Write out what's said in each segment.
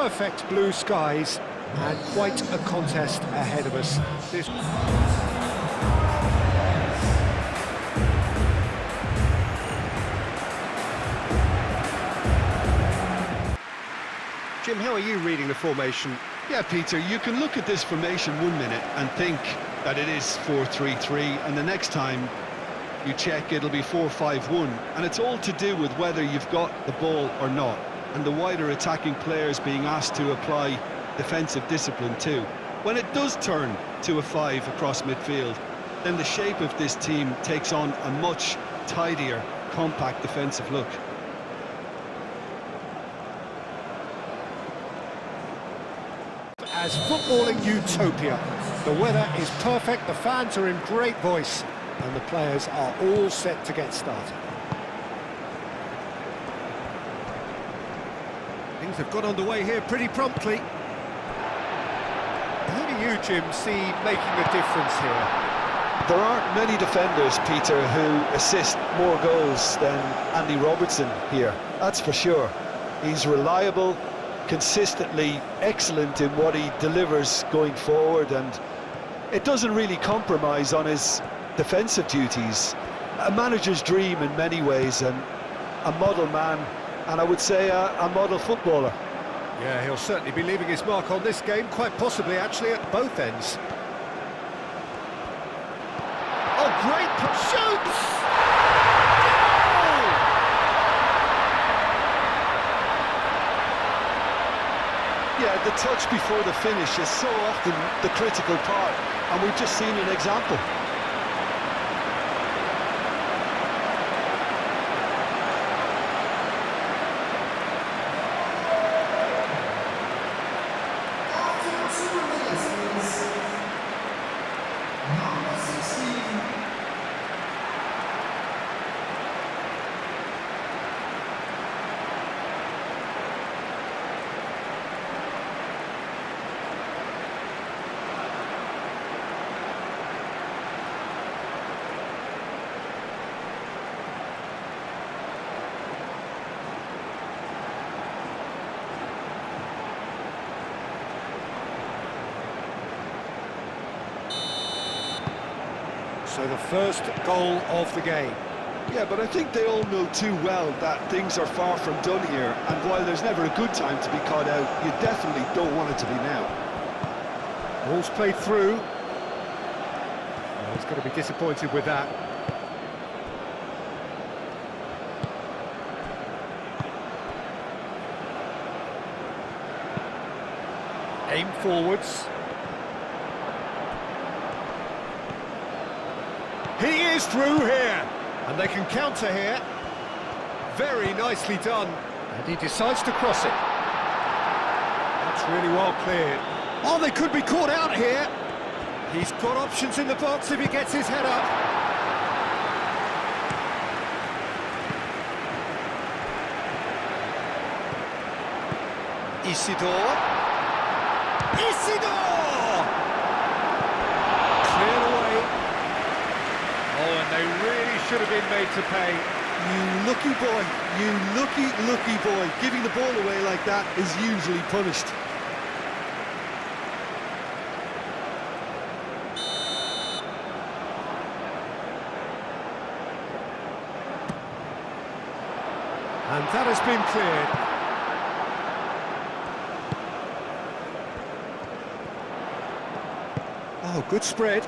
perfect blue skies and quite a contest ahead of us. Jim, how are you reading the formation? Yeah, Peter, you can look at this formation 1 minute and think that it is 4-3-3, and the next time you check it'll be 4-5-1, and it's all to do with whether you've got the ball or not, and the wider attacking players being asked to apply defensive discipline too. When it does turn to a 5 across midfield, then the shape of this team takes on a much tidier, compact defensive look. As footballing utopia, the weather is perfect, the fans are in great voice, and the players are all set to get started. Things have got underway here pretty promptly. Who do you, Jim, see making a difference here? There aren't many defenders, Peter, who assist more goals than Andy Robertson here, that's for sure. He's reliable, consistently excellent in what he delivers going forward, and it doesn't really compromise on his defensive duties. A manager's dream in many ways, and a model man, and I would say a model footballer. Yeah, he'll certainly be leaving his mark on this game, quite possibly actually at both ends. Oh, great shoots! Goal! Yeah, the touch before the finish is so often the critical part, and we've just seen an example. So the first goal of the game. Yeah, but I think they all know too well that things are far from done here, and while there's never a good time to be caught out, you definitely don't want it to be now. Ball's played through. Well, he's going to be disappointed with that. Aim forwards. He is through here, and they can counter here. Very nicely done, and he decides to cross it. That's really well cleared. Oh, they could be caught out here. He's got options in the box if he gets his head up. Isidore. Cleared away. Oh, and they really should have been made to pay. You lucky boy, you lucky boy. Giving the ball away like that is usually punished. And that has been cleared. Oh, good spread.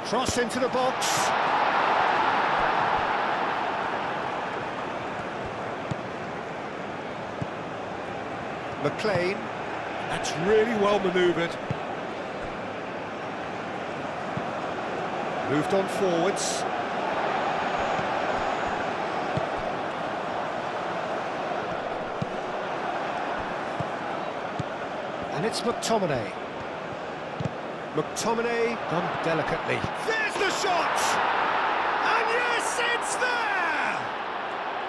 Cross into the box. McLean. That's really well manoeuvred. Moved on forwards. And it's McTominay. McTominay done delicately. There's the shot! And yes, it's there!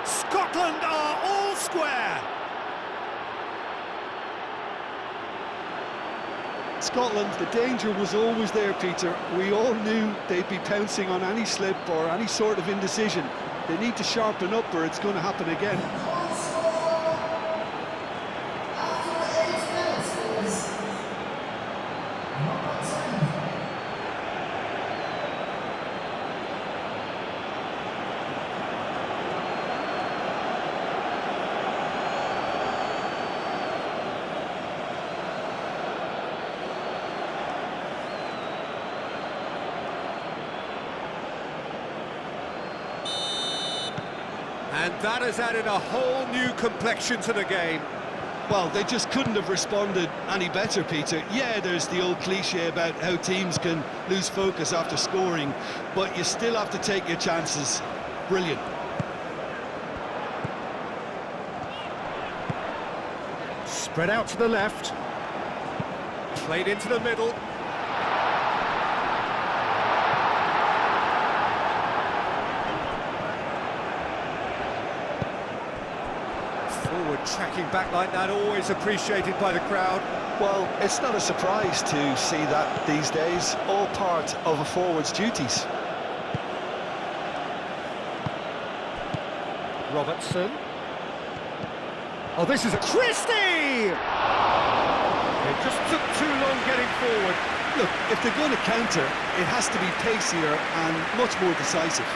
Scotland are all square. Scotland, the danger was always there, Peter. We all knew they'd be pouncing on any slip or any sort of indecision. They need to sharpen up or it's going to happen again. And that has added a whole new complexion to the game. Well, they just couldn't have responded any better, Peter. Yeah, there's the old cliche about how teams can lose focus after scoring, but you still have to take your chances. Brilliant. Spread out to the left. Played into the middle. Forward tracking back like that, always appreciated by the crowd. Well, it's not a surprise to see that these days, all part of a forward's duties. Robertson. Oh, this is a Christie! It just took too long getting forward. Look, if they're going to counter, it has to be pacier and much more decisive.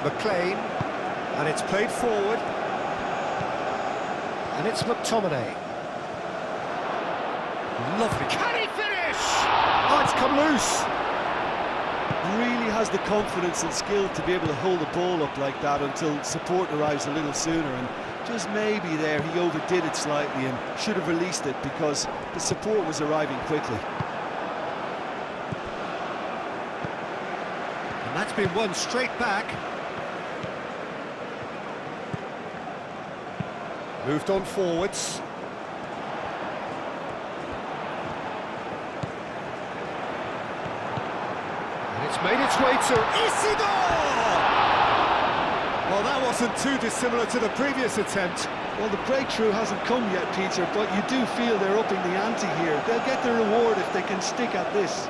McLean, and it's played forward, and it's McTominay. Lovely. Can he finish? Oh, it's come loose. Really has the confidence and skill to be able to hold the ball up like that until support arrives a little sooner, and just maybe there he overdid it slightly and should have released it because the support was arriving quickly. And that's been won straight back. Moved on forwards. And it's made its way to Isidore! Well, that wasn't too dissimilar to the previous attempt. Well, the breakthrough hasn't come yet, Peter, but you do feel they're upping the ante here. They'll get the reward if they can stick at this.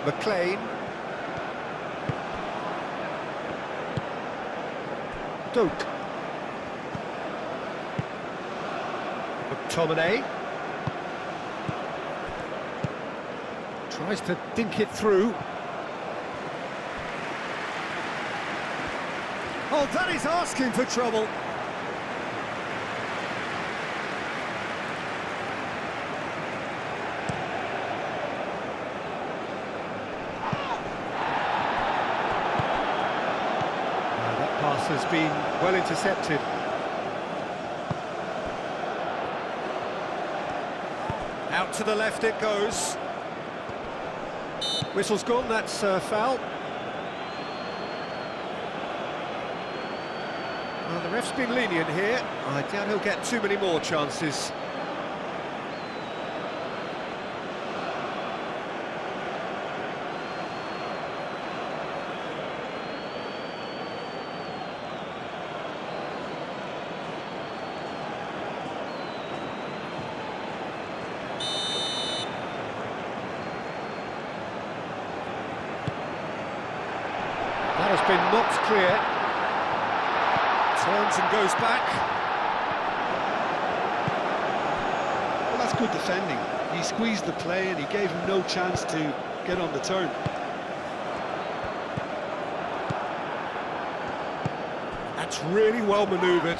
McLean. Doak. McTominay. Tries to dink it through. Oh, that is asking for trouble. Has been well intercepted. Out to the left it goes. Whistle's gone, that's foul. Well, the ref's been lenient here. I doubt he'll get too many more chances. That has been knocked clear. Turns and goes back. Well, that's good defending. He squeezed the play and he gave him no chance to get on the turn. That's really well manoeuvred.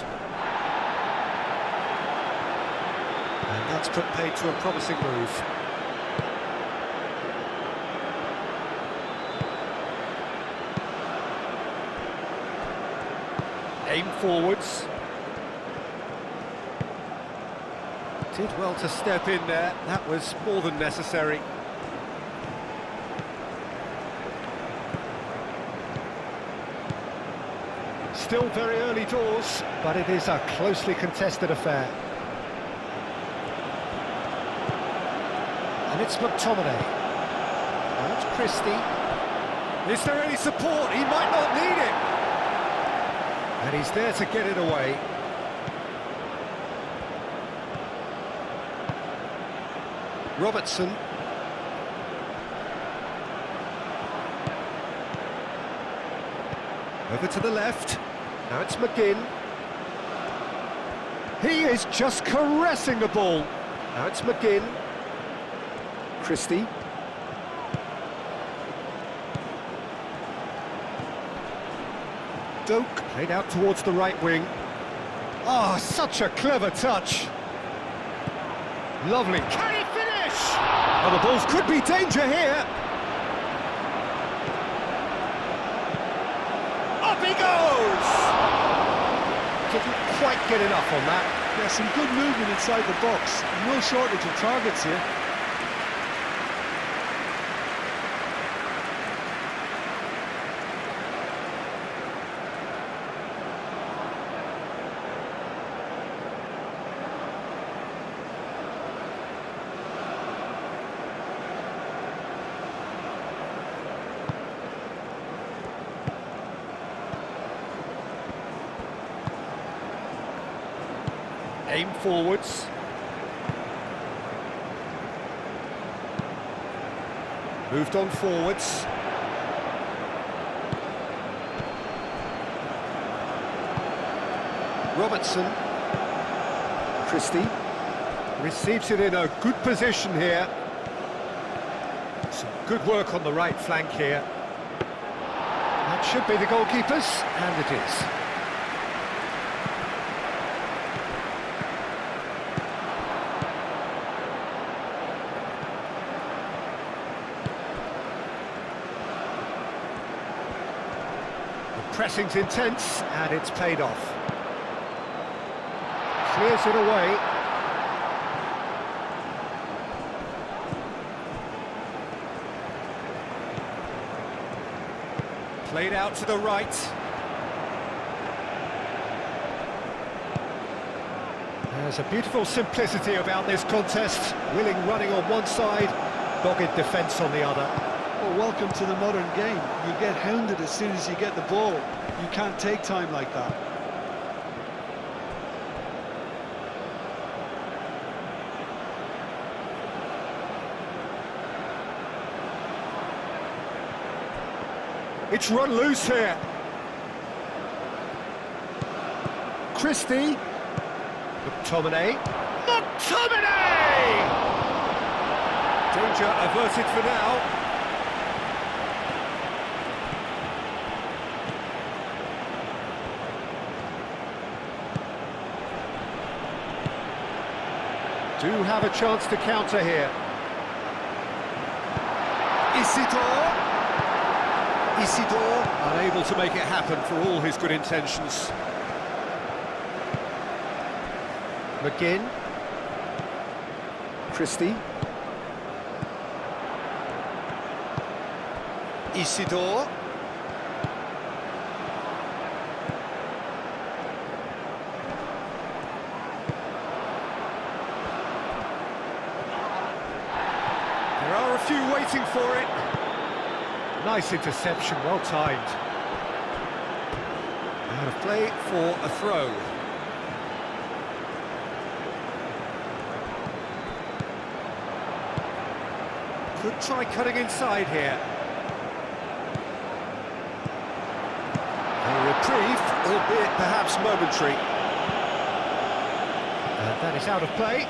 And that's put paid to a promising move. Aim forwards. Did well to step in there. That was more than necessary. Still very early doors, but it is a closely contested affair. And it's McTominay. Now it's Christie. Is there any support? He might not need it. And he's there to get it away. Robertson. Over to the left. Now it's McGinn. He is just caressing the ball. Now it's McGinn. Christie. Doak played out towards the right wing. Ah, such a clever touch. Lovely. Can he finish? Oh, the balls could be danger here. Up he goes! Didn't quite get enough on that. Yeah, some good movement inside the box. No shortage of targets here. Aim forwards. Moved on forwards. Robertson. Christie. Receives it in a good position here. Some good work on the right flank here. That should be the goalkeeper's, and it is. Pressing's intense, and it's paid off. Clears it away. Played out to the right. There's a beautiful simplicity about this contest. Willing running on one side, dogged defence on the other. Well, welcome to the modern game. You get hounded as soon as you get the ball. You can't take time like that. It's run loose here. Christie. McTominay. McTominay! Danger averted for now. Do have a chance to counter here. Isidore, unable to make it happen for all his good intentions. McGinn. Christie. Isidore. There are a few waiting for it. Nice interception, well timed. Out of play for a throw. Could try cutting inside here. A reprieve, albeit perhaps momentary. And that is out of play.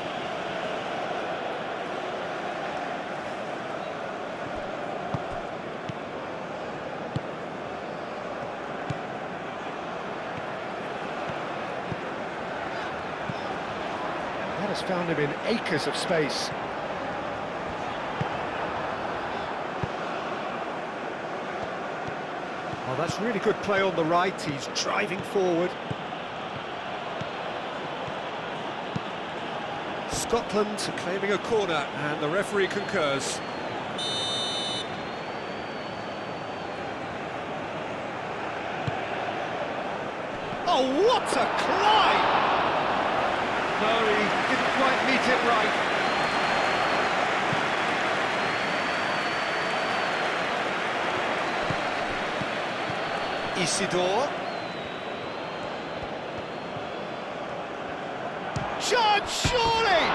That has found him in acres of space. Oh, that's really good play on the right. He's driving forward. Scotland claiming a corner, and the referee concurs. Oh, what a climb! No, he didn't quite meet it right. Isidore. Shot, surely!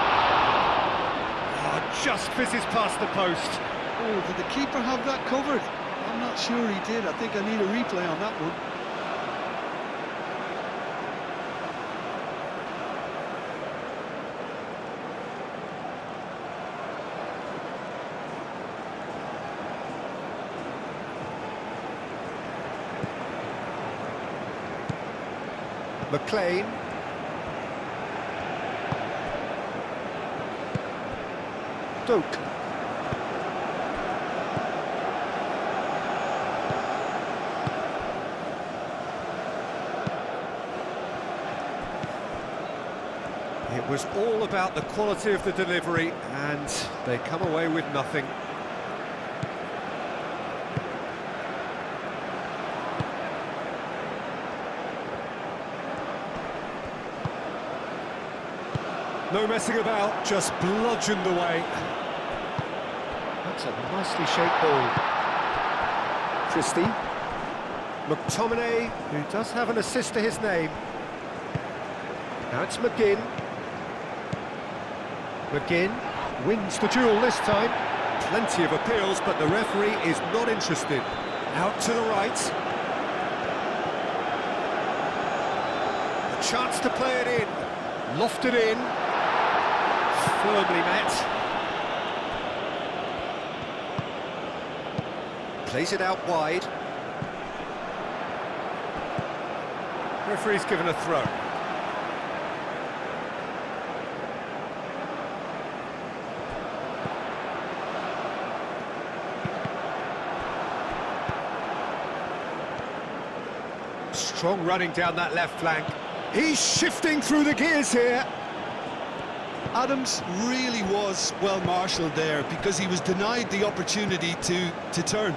Oh, just fizzes past the post. Oh, did the keeper have that covered? I'm not sure he did. I think I need a replay on that one. McLean. Doak. It was all about the quality of the delivery, and they come away with nothing. No messing about, just bludgeoned away. That's a nicely shaped ball. Christie. McTominay, who does have an assist to his name. Now it's McGinn. McGinn wins the duel this time. Plenty of appeals, but the referee is not interested. Out to the right. A chance to play it in. Lofted in. Firmly met. Plays it out wide. Referee's given a throw. Strong running down that left flank. He's shifting through the gears here. Adams really was well marshalled there because he was denied the opportunity to turn.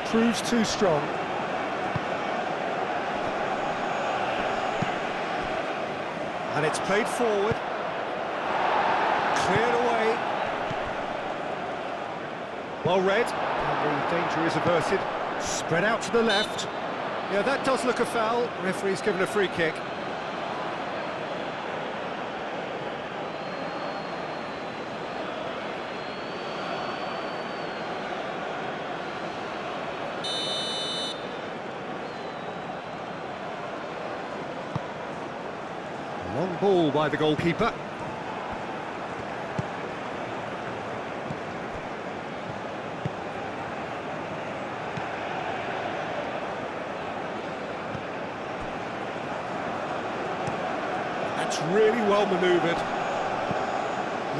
Proves too strong. And it's played forward. Cleared away. Well read. And the danger is averted. Spread out to the left. Yeah, that does look a foul. Referee's given a free kick. Long ball by the goalkeeper. That's really well manoeuvred.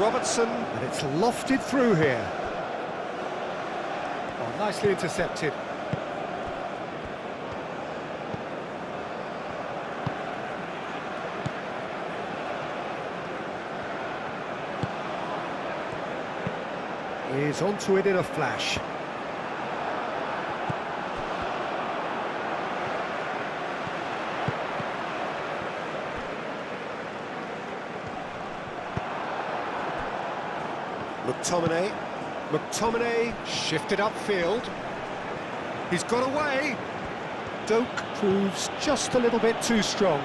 Robertson, and it's lofted through here. Oh, nicely intercepted. Is onto it in a flash. McTominay shifted upfield. He's got away. Doak proves just a little bit too strong.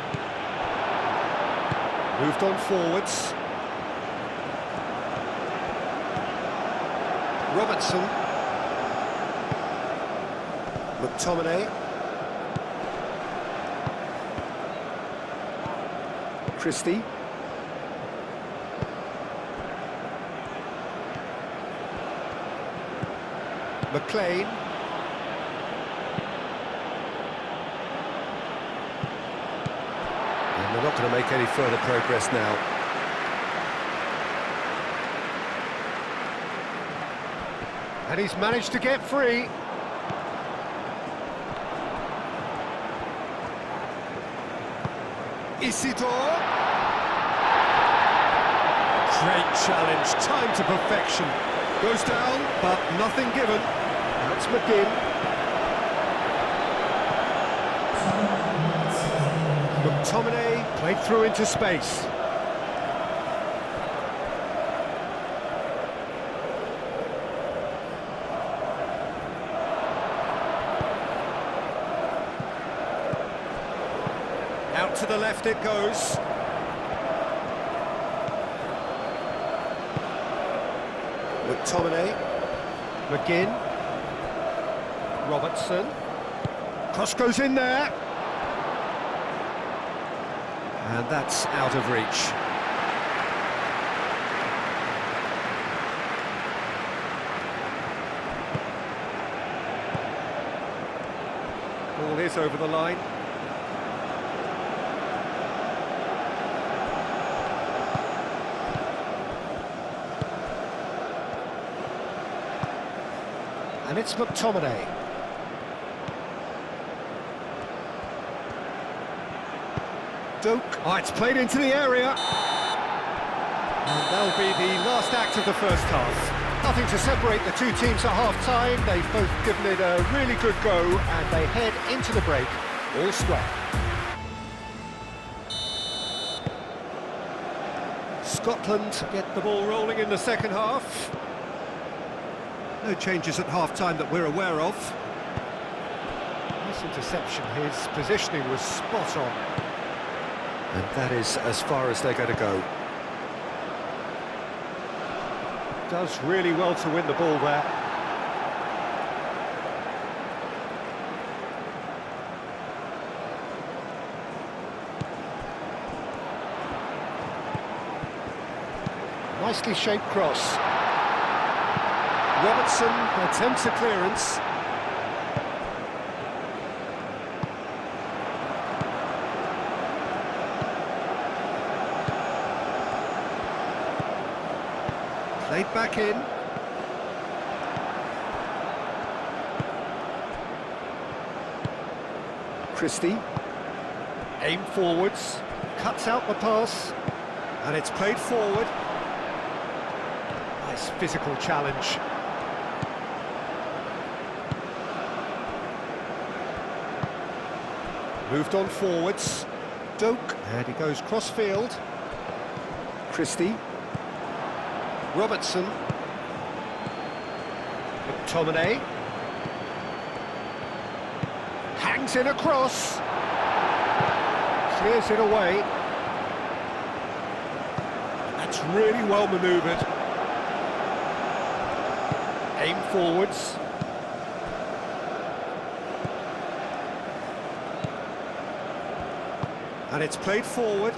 Moved on forwards. Robertson. McTominay. Christie. McLean. And they're not going to make any further progress now. And he's managed to get free. Isidore. Great challenge, time to perfection. Goes down, but nothing given. That's McGinn. McTominay played through into space. Out to the left it goes. McTominay. McGinn. Robertson. Cross goes in there. And that's out of reach. Ball is over the line. And it's McTominay. Doak. Oh, it's played into the area. And that'll be the last act of the first half. Nothing to separate the two teams at half-time. They've both given it a really good go, and they head into the break all square. Scotland get the ball rolling in the second half. No changes at half-time that we're aware of. Nice interception. His positioning was spot on. And that is as far as they're going to go. Does really well to win the ball there. Nicely shaped cross. Robertson attempts a clearance. Played back in. Christie. Aim forwards. Cuts out the pass. And it's played forward. Nice physical challenge. Moved on forwards. Doak. And he goes cross-field. Christie. Robertson. McTominay. Hangs in a cross. Clears it away. That's really well manoeuvred. Aim forwards. And it's played forward.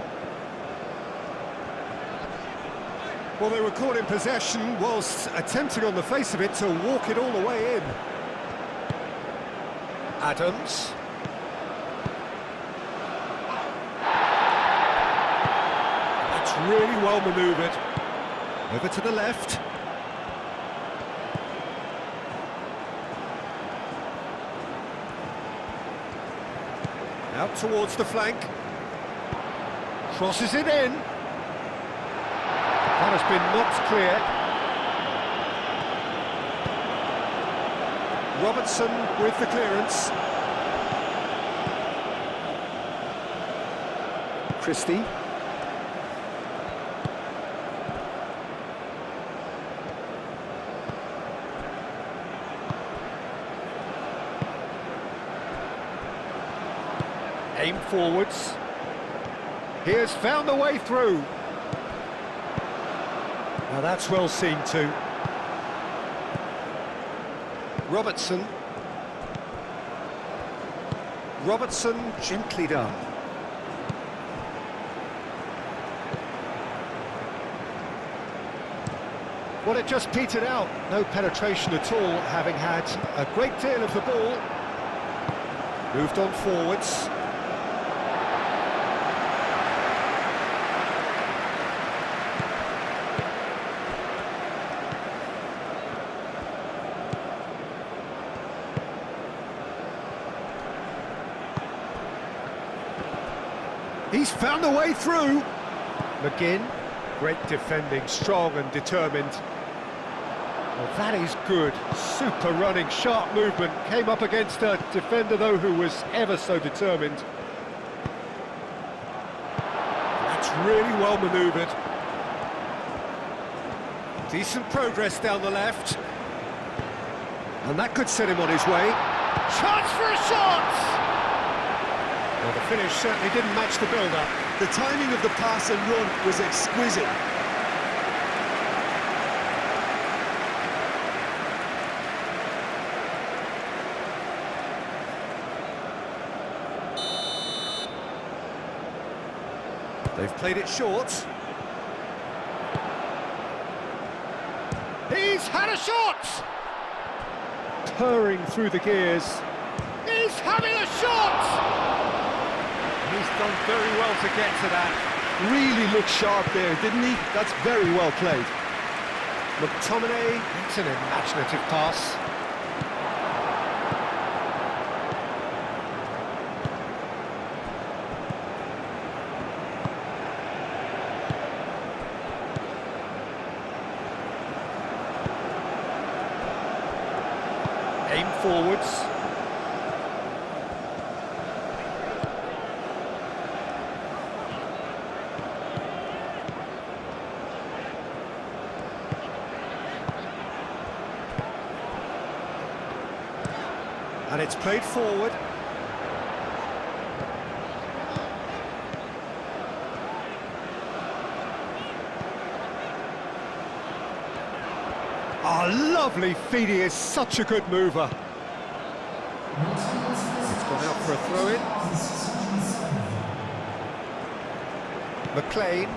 Well, they were caught in possession whilst attempting on the face of it to walk it all the way in. Adams. That's really well manoeuvred. Over to the left. Out towards the flank. Crosses it in. That has been knocked clear. Robertson with the clearance. Christie. Aim forwards. He has found the way through. Now that's well seen too. Robertson. Robertson, gently done. Well, it just petered out. No penetration at all, having had a great deal of the ball. Moved on forwards. He's found a way through. McGinn, great defending, strong and determined. Well, that is good. Super running, sharp movement. Came up against a defender, though, who was ever so determined. That's really well manoeuvred. Decent progress down the left. And that could set him on his way. Chance for a shot! Well, the finish certainly didn't match the build-up. The timing of the pass and run was exquisite. They've played it short. He's had a shot! Purring through the gears. He's He's having a shot! He's done very well to get to that. Really looked sharp there, didn't he? That's very well played. McTominay, it's an imaginative pass. Aim forwards. And it's played forward. Oh, lovely feed, he is such a good mover. It's gone out for a throw-in. McLean.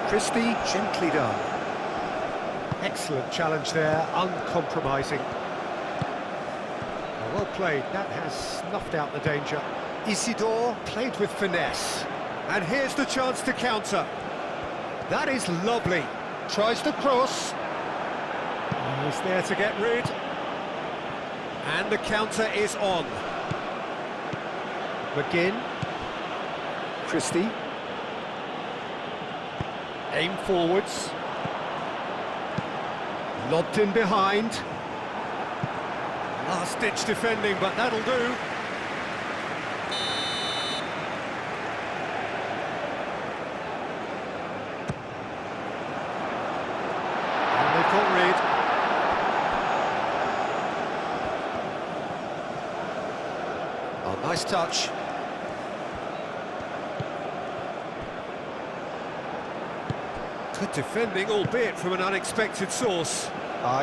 Christie, gently done. Excellent challenge there, uncompromising. Well played, that has snuffed out the danger. Isidore played with finesse. And here's the chance to counter. That is lovely. Tries to cross. He's there to get rid. And the counter is on. McGinn. Christie. Aim forwards. Lobbed in behind. Last-ditch defending, but that'll do. And they've got rid. Oh, nice touch. Good defending, albeit from an unexpected source.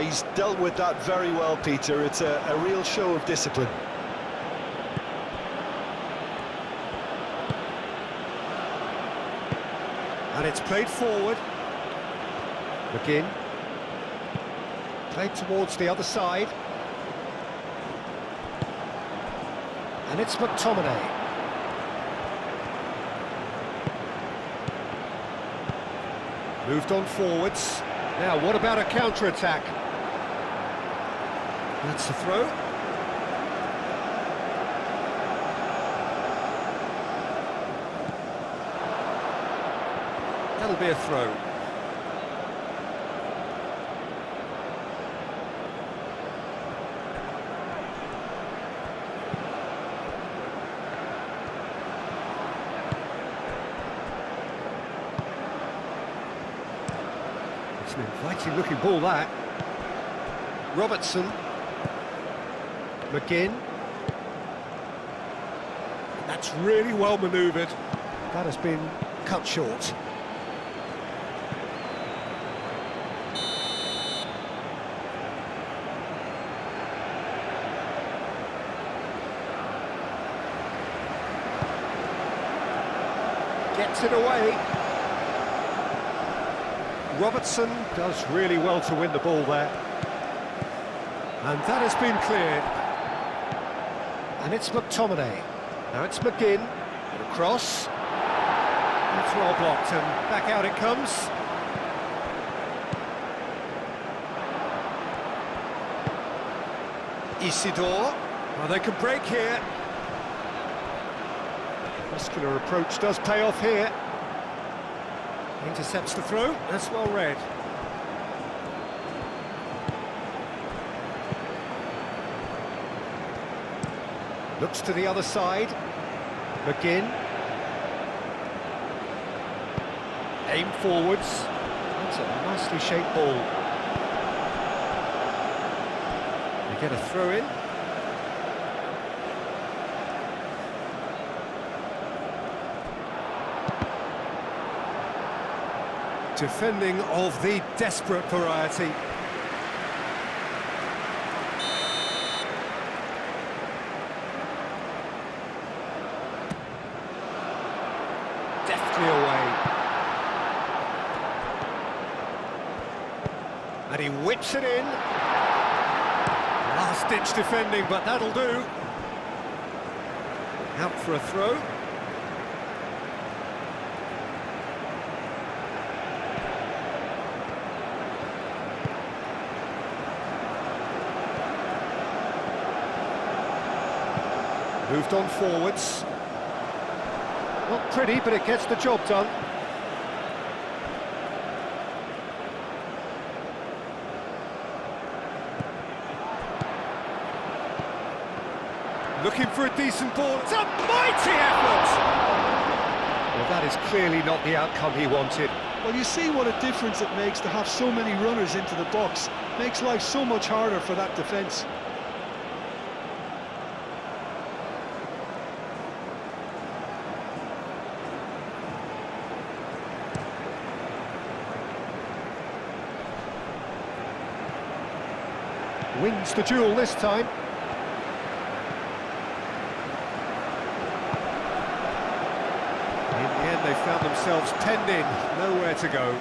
He's dealt with that very well, Peter. It's a real show of discipline. And it's played forward. McGinn. Played towards the other side. And it's McTominay. Moved on forwards. Now, what about a counter-attack? That's a throw. That'll be a throw. It's an inviting-looking ball, that. Robertson. McGinn. That's really well manoeuvred. That has been cut short. Gets it away. Robertson does really well to win the ball there. And that has been cleared. And it's McTominay. Now it's McGinn. And across. That's well blocked, and back out it comes. Isidore. Well, they can break here. Muscular approach does pay off here. Intercepts the throw. That's well read. Looks to the other side. McGinn. Aim forwards. That's a nicely shaped ball. They get a throw in. Defending of the desperate variety. deftly away. And he whips it in. Last-ditch defending, but that'll do. Out for a throw. Moved on forwards. Not pretty, but it gets the job done. Looking for a decent ball. It's a mighty effort! Well, that is clearly not the outcome he wanted. Well, you see what a difference it makes to have so many runners into the box. Makes life so much harder for that defence. Wins the duel this time. In the end, they found themselves penned in, nowhere to go.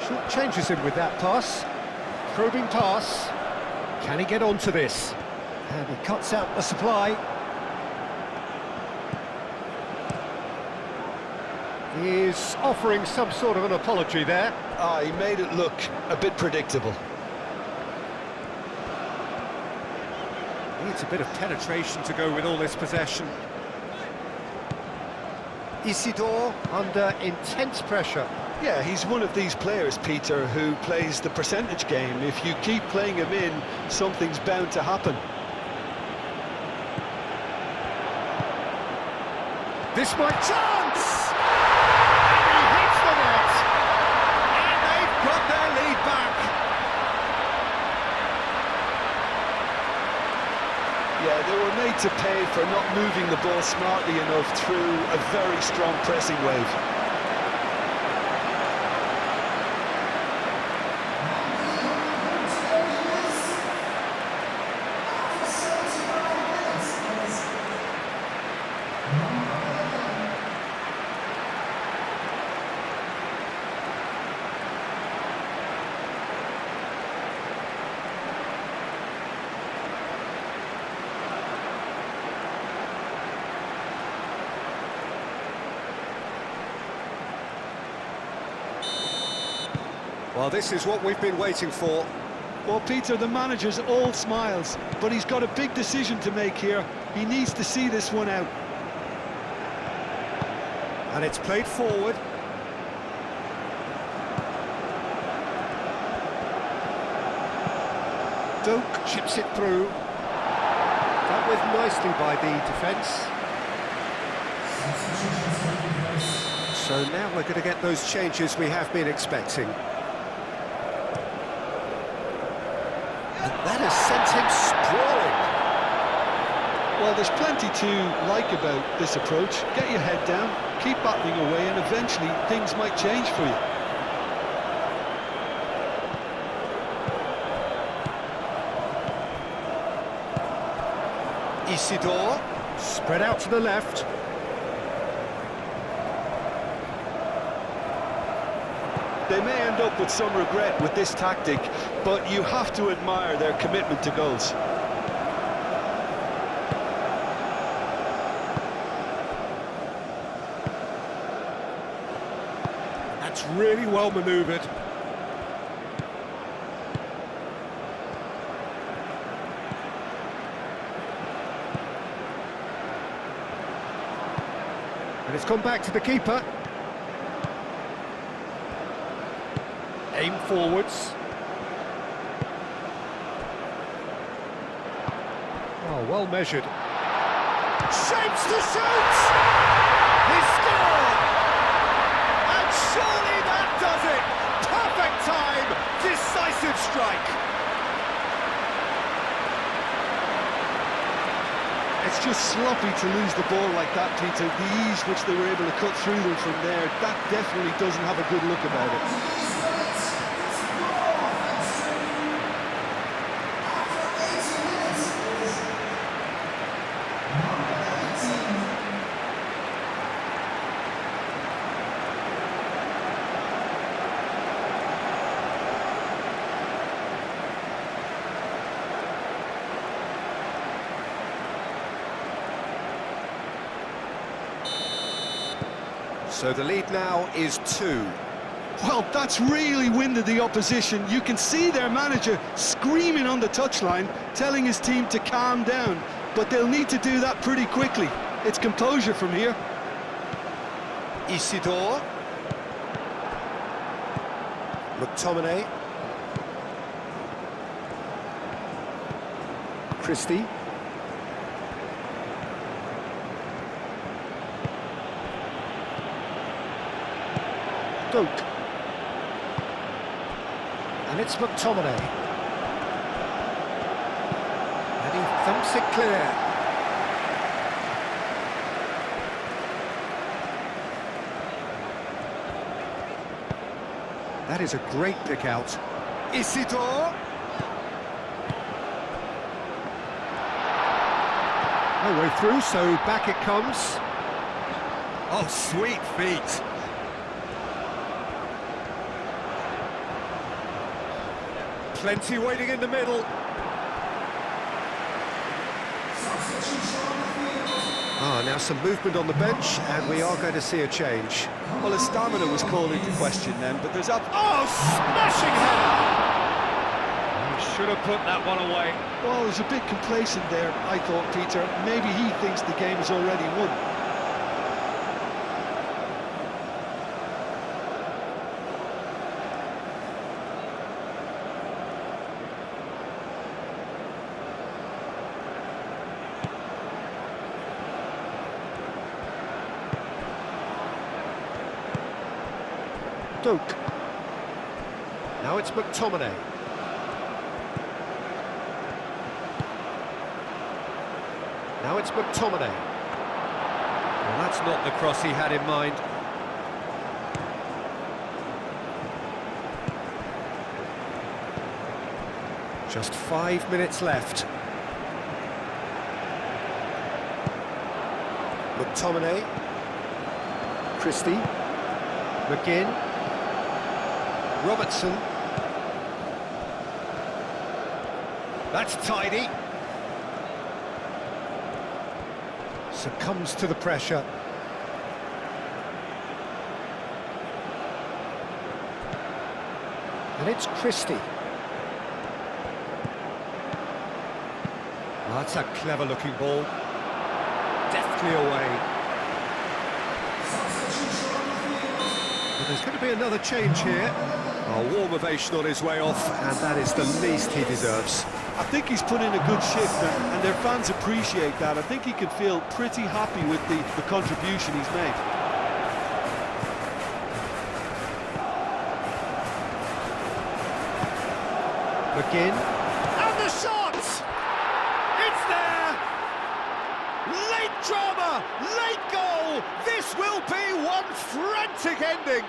Short changes him with that pass. Probing pass. Can he get onto this? And he cuts out the supply. He's offering some sort of an apology there. He made it look a bit predictable. Needs a bit of penetration to go with all this possession. Isidore under intense pressure. Yeah, he's one of these players, Peter, who plays the percentage game. If you keep playing him in, something's bound to happen. This might chance! And he hits the net! And they've got their lead back! Yeah, they were made to pay for not moving the ball smartly enough through a very strong pressing wave. Well, this is what we've been waiting for. Well, Peter, the manager's all smiles, but he's got a big decision to make here. He needs to see this one out. And it's played forward. Doak chips it through. Dealt with nicely by the defence. So now we're going to get those changes we have been expecting. And that has sent him sprawling. Well, there's plenty to like about this approach. Get your head down, keep battling away, and eventually things might change for you. Isidore, spread out to the left. They may end up with some regret with this tactic, but you have to admire their commitment to goals. That's really well manoeuvred. And it's gone back to the keeper. Aim forwards. Oh, well measured. Shapes to shoot! He scored! And surely that does it! Perfect time! Decisive strike! It's just sloppy to lose the ball like that, Peter. The ease which they were able to cut through them from there, that definitely doesn't have a good look about it. So the lead now is 2. Well, that's really winded the opposition. You can see their manager screaming on the touchline, telling his team to calm down. But they'll need to do that pretty quickly. It's composure from here. Isidore. McTominay. Christie. Doak. And it's McTominay. And he thumps it clear. That is a great pick out. Isidore. No way through, so back it comes. Oh, sweet feet. Plenty waiting in the middle. Now some movement on the bench, and we are going to see a change. Well, his stamina was called into question then, but there's up. Oh, smashing header! He should have put that one away. Well, he was a bit complacent there, I thought, Peter. Maybe he thinks the game is already won. Doak. Now it's McTominay. Now it's McTominay. Well, that's not the cross he had in mind. Just 5 minutes left. McTominay. Christie. McGinn. Robertson. That's tidy. Succumbs to the pressure. And it's Christie. Oh, that's a clever-looking ball. Deftly away. But there's going to be another change here. A warm ovation on his way off, and that is the least he deserves. I think he's put in a good shift, and their fans appreciate that. I think he can feel pretty happy with the contribution he's made. McGinn. And the shot! It's there! Late drama, late goal! This will be one frantic ending!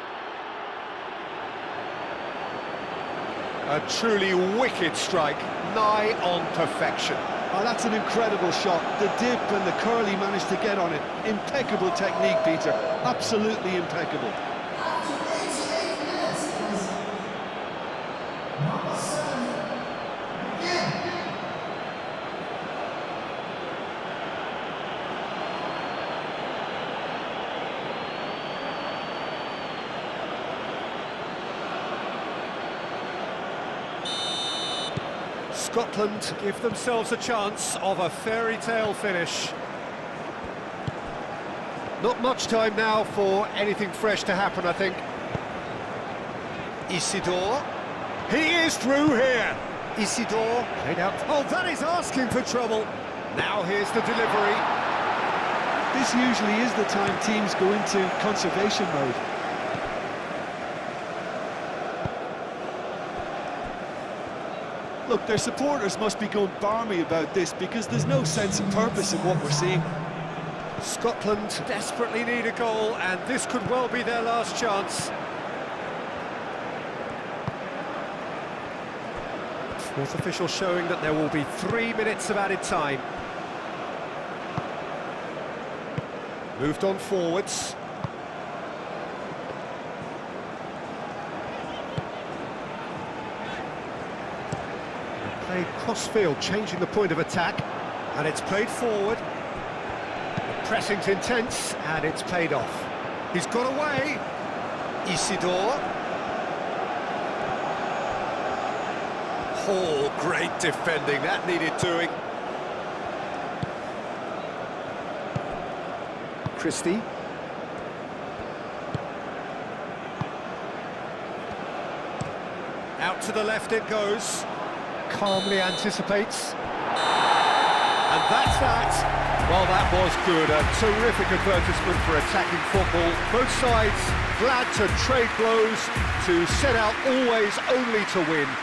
A truly wicked strike, nigh on perfection. Oh, that's an incredible shot. The dip and the curl he managed to get on it. Impeccable technique, Peter. Absolutely impeccable. Scotland give themselves a chance of a fairy tale finish. Not much time now for anything fresh to happen, I think. Isidore. He is through here. Isidore played out. Oh, that is asking for trouble. Now here's the delivery. This usually is the time teams go into conservation mode. Look, their supporters must be going barmy about this because there's no sense of purpose in what we're seeing. Scotland desperately need a goal, and this could well be their last chance. Fourth official showing that there will be 3 minutes of added time. Moved on forwards. Played cross-field, changing the point of attack, and it's played forward. The pressing's intense, and it's paid off. He's got away. Isidore. Oh, great defending. That needed doing. Christie. Out to the left it goes. Calmly anticipates. And that's that. Well, that was good. A terrific advertisement for attacking football. Both sides glad to trade blows, to set out always only to win.